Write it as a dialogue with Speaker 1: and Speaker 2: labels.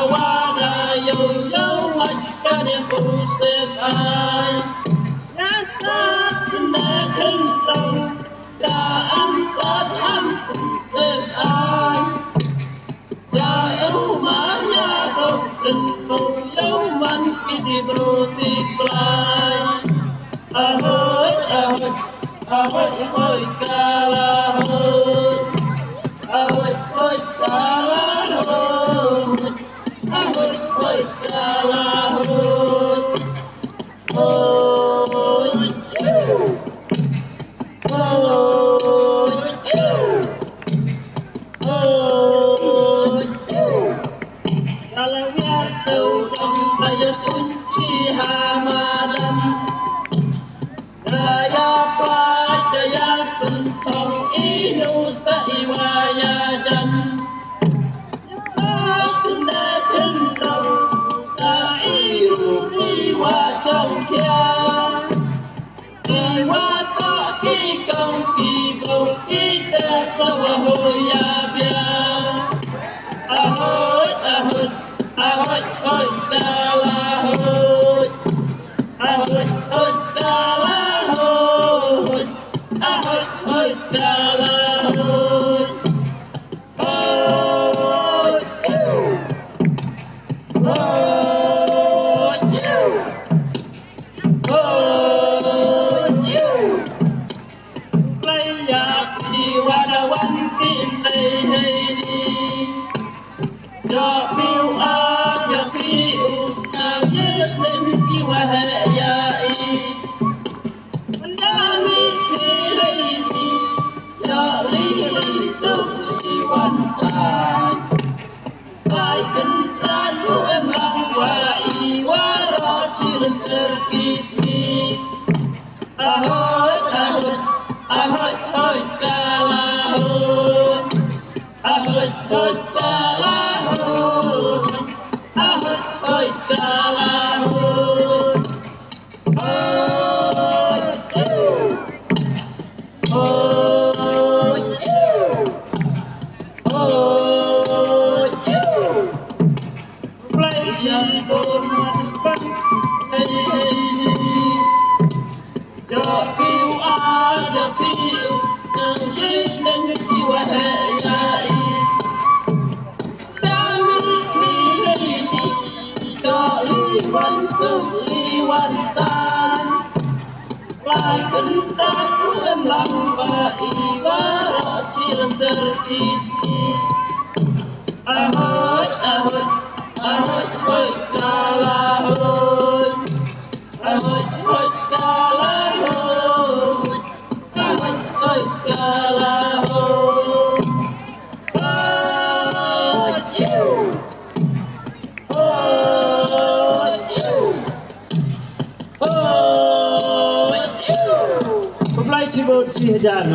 Speaker 1: Hawada yo yo like ka điểm phù sen ai bruti play ahoy ahoy ahoy ahoy kalahoy ahoy ahoy kalahoy ahoy ahoy kalahoy hoy kalau biasa udang aja sunci hamadam daya daya suntong inu saiwaya jam sunda kenrau dairu iwa chongkia iwa to ki kong ki bau kita sawahoya bia ahoy ahoy ahoy ahoy kalahoy ahoy ahoy kalahoy ahoy ahoy kalahoy hoy play up di wadawan pinday hey cho piu a cho piu nào yes lên ki wa ya i nami ki lei ni ya li li su li wan san ai kan ra lu em lang wa i wa ro chi len terkisni ahoy ahoy ahoy ahoy kalahoy ahoy ahoy kalahoy ahoy ahoy kalahoy hoy hoy hoy play chi bon ban hey hey yo piu a yo piu nang jis nang piu a ya i wan su li wan san lai kan ta ku em lang ba i wa ro chi len terkisni ahoy ahoy ahoy ahoy kalahoy ahoy ahoy kalahoy ahoy ahoy kalahoy Apply chi 1,000